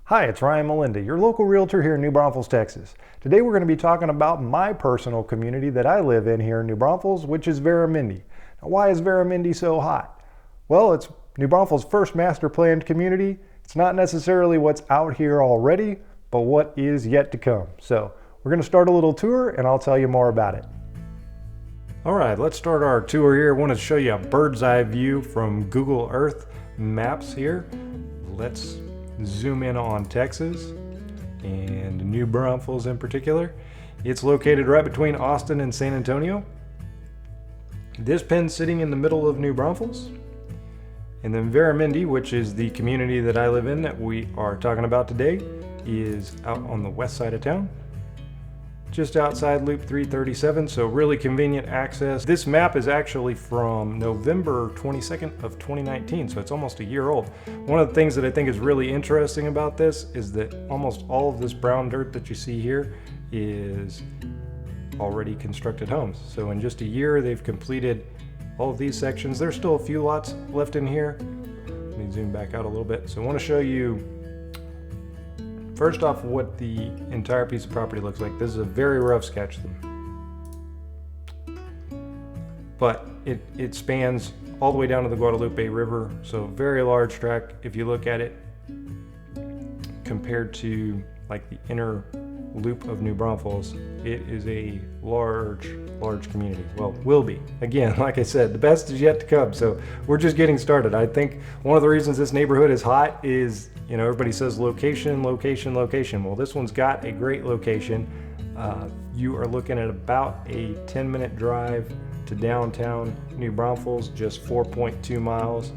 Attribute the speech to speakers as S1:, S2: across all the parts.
S1: Hi, it's Ryan Molenda, your local realtor here in New Braunfels, Texas. Today we're going to be talking about my personal community that I live in here in New Braunfels, which is Veramendi. Now, why is Veramendi so hot? Well, it's New Braunfels' first master planned community. It's not necessarily what's out here already, but what is yet to come. So we're going to start a little tour and I'll tell you more about it. All right, let's start our tour here. I want to show you a bird's eye view from Google Earth Maps here. Let's zoom in on Texas and New Braunfels in particular. It's located right between Austin and San Antonio. This pin's sitting in the middle of New Braunfels. And then Veramendi, which is the community that I live in that we are talking about today, is out on the west side of town, just outside Loop 337, so really convenient access. This map is actually from November 22nd of 2019, so it's almost a year old. One of the things that I think is really interesting about this is that almost all of this brown dirt that you see here is already constructed homes. So in just a year, they've completed all of these sections. There's still a few lots left in here. Let me zoom back out a little bit. So I want to show you first off what the entire piece of property looks like. This is a very rough sketch, but it spans all the way down to the Guadalupe River, so very large tract. If you look at it compared to like the inner loop of New Braunfels, it is a large community. Well, will be. Again, like I said, the best is yet to come, so we're just getting started. I think one of the reasons this neighborhood is hot is, you know, everybody says location. Well, this one's got a great location. You are looking at about a 10-minute drive to downtown New Braunfels, just 4.2 miles.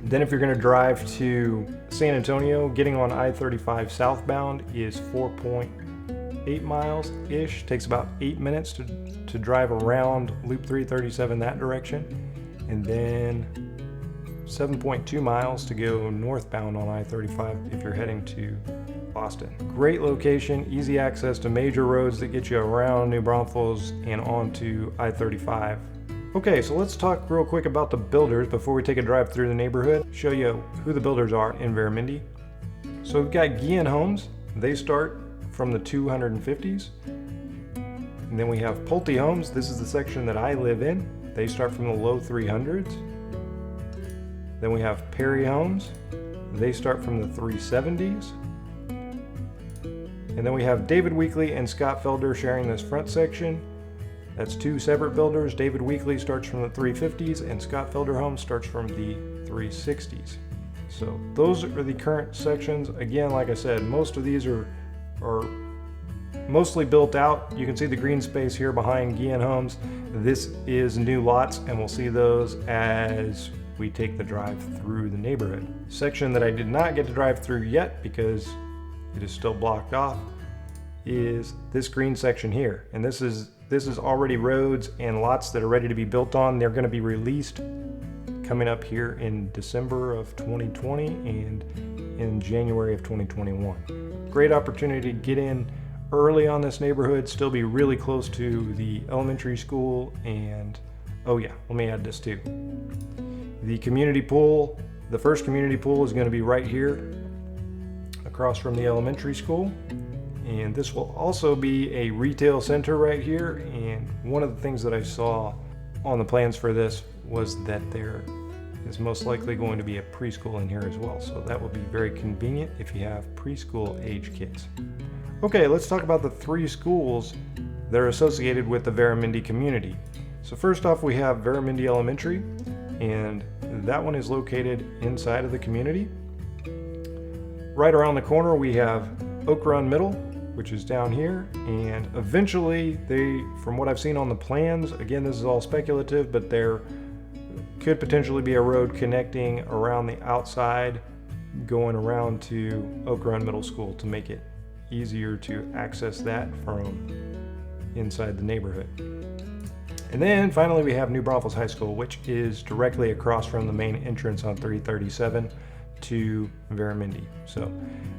S1: Then if you're going to drive to San Antonio, getting on I-35 southbound is 4.8 miles-ish. Takes about 8 minutes to drive around Loop 337 that direction. And then 7.2 miles to go northbound on I-35 if you're heading to Austin. Great location, easy access to major roads that get you around New Braunfels and onto I-35. Okay, so let's talk real quick about the builders before we take a drive through the neighborhood. Show you who the builders are in Veramendi. So we've got Guillen Homes. They start from the 250s. And then we have Pulte Homes. This is the section that I live in. They start from the low 300s. Then we have Perry Homes. They start from the 370s. And then we have David Weekley and Scott Felder sharing this front section. That's two separate builders. David Weekley starts from the 350s and Scott Felder Homes starts from the 360s. So those are the current sections. Again, like I said, most of these are mostly built out. You can see the green space here behind Guillen Homes. This is new lots, and we'll see those as we take the drive through the neighborhood. Section that I did not get to drive through yet because it is still blocked off is this green section here. And this is already roads and lots that are ready to be built on. They're going to be released coming up here in December of 2020 and in January of 2021. Great opportunity to get in early on this neighborhood, still be really close to the elementary school, and oh yeah, let me add this too. The community pool, the first community pool is going to be right here across from the elementary school. And this will also be a retail center right here. And one of the things that I saw on the plans for this was that there is most likely going to be a preschool in here as well. So that will be very convenient if you have preschool age kids. Okay, let's talk about the three schools that are associated with the Veramendi community. So first off, we have Veramendi Elementary, and that one is located inside of the community. Right around the corner, we have Oak Run Middle, which is down here, and eventually from what I've seen on the plans, again, this is all speculative, but there could potentially be a road connecting around the outside going around to Oak Run Middle School to make it easier to access that from inside the neighborhood. And then finally we have New Braunfels High School, which is directly across from the main entrance on 337 to Veramendi. So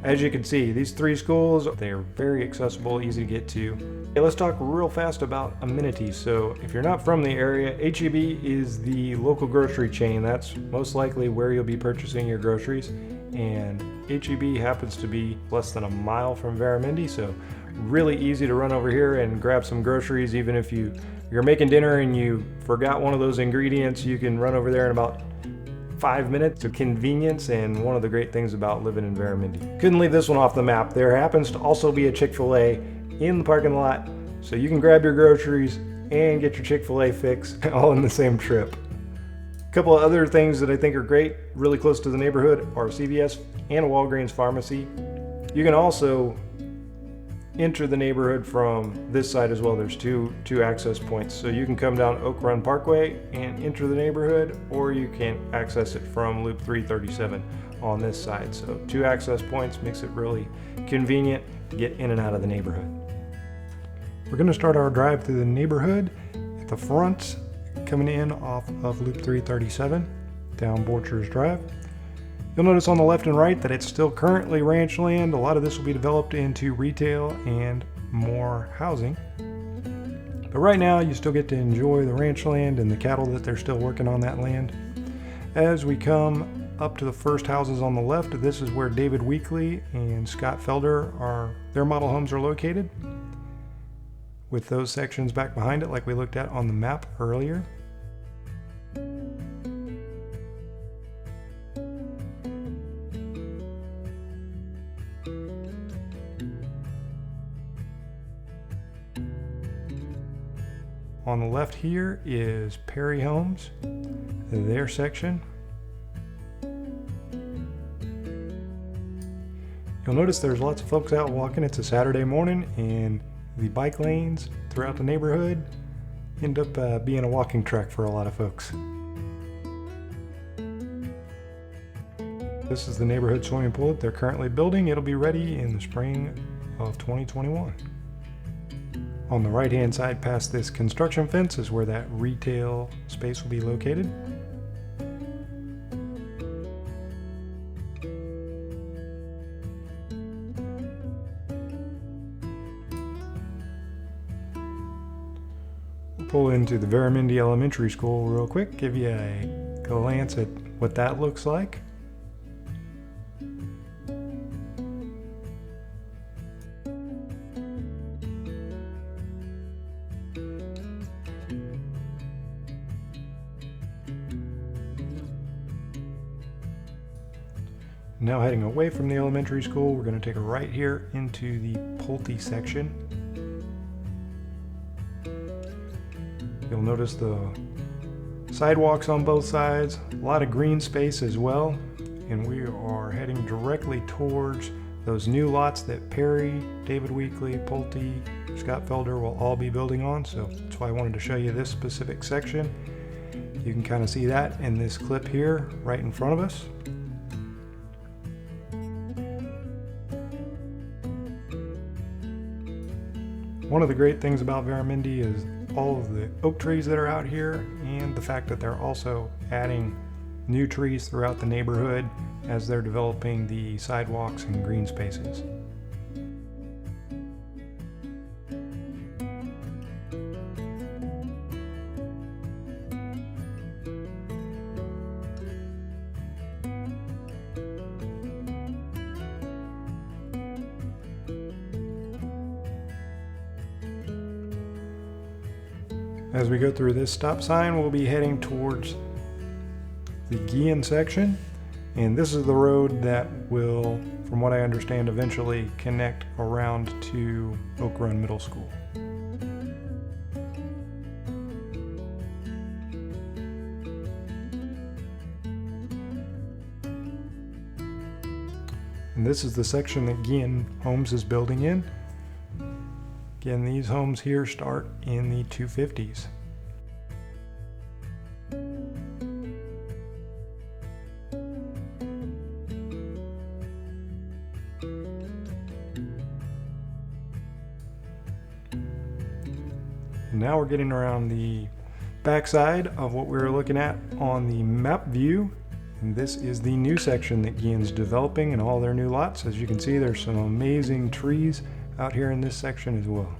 S1: as you can see, these three schools, they are very accessible, easy to get to. Okay, let's talk real fast about amenities. So if you're not from the area, HEB is the local grocery chain. That's most likely where you'll be purchasing your groceries. and HEB happens to be less than a mile from Veramendi, so really easy to run over here and grab some groceries. Even if you're making dinner and you forgot one of those ingredients, you can run over there in about 5 minutes. So convenience, and one of the great things about living in Veramendi. Couldn't leave this one off the map. There happens to also be a Chick-fil-A in the parking lot, so you can grab your groceries and get your Chick-fil-A fix all in the same trip. A couple of other things that I think are great, really close to the neighborhood, are CVS and a Walgreens pharmacy. You can also enter the neighborhood from this side as well. There's two access points, so you can come down Oak Run Parkway and enter the neighborhood, or you can access it from Loop 337 on this side. So 2 access points makes it really convenient to get in and out of the neighborhood. We're going to start our drive through the neighborhood at the front, coming in off of Loop 337 down Borchers Drive. You'll notice on the left and right that it's still currently ranch land. A lot of this will be developed into retail and more housing. But right now you still get to enjoy the ranch land and the cattle that they're still working on that land. As we come up to the first houses on the left, this is where David Weekley and Scott Felder their model homes are located, with those sections back behind it like we looked at on the map earlier. On the left here is Perry Homes, their section. You'll notice there's lots of folks out walking. It's a Saturday morning, and the bike lanes throughout the neighborhood end up being a walking track for a lot of folks. This is the neighborhood swimming pool that they're currently building. It'll be ready in the spring of 2021. On the right hand side past this construction fence is where that retail space will be located. We'll pull into the Veramendi Elementary School real quick, give you a glance at what that looks like. Now heading away from the elementary school, we're going to take a right here into the Pulte section. You'll notice the sidewalks on both sides, a lot of green space as well, and we are heading directly towards those new lots that Perry, David Weekley, Pulte, Scott Felder will all be building on. So that's why I wanted to show you this specific section. You can kind of see that in this clip here right in front of us. One of the great things about Veramendi is all of the oak trees that are out here, and the fact that they're also adding new trees throughout the neighborhood as they're developing the sidewalks and green spaces. As we go through this stop sign, we'll be heading towards the Guillen section, and this is the road that will, from what I understand, eventually connect around to Oak Run Middle School. And this is the section that Guillen Homes is building in. Again, these homes here start in the 250s. And now we're getting around the backside of what we were looking at on the map view. And this is the new section that Guillen's developing and all their new lots. As you can see, there's some amazing trees out here in this section as well.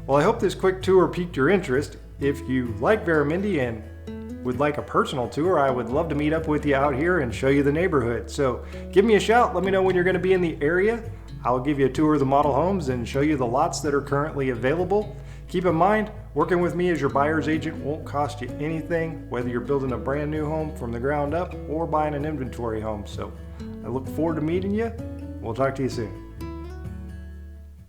S1: Well, I hope this quick tour piqued your interest. If you like Veramendi and would like a personal tour, I would love to meet up with you out here and show you the neighborhood. So give me a shout, let me know when you're going to be in the area. I'll give you a tour of the model homes and show you the lots that are currently available. Keep in mind, working with me as your buyer's agent won't cost you anything, whether you're building a brand new home from the ground up or buying an inventory home. So I look forward to meeting you. We'll talk to you soon.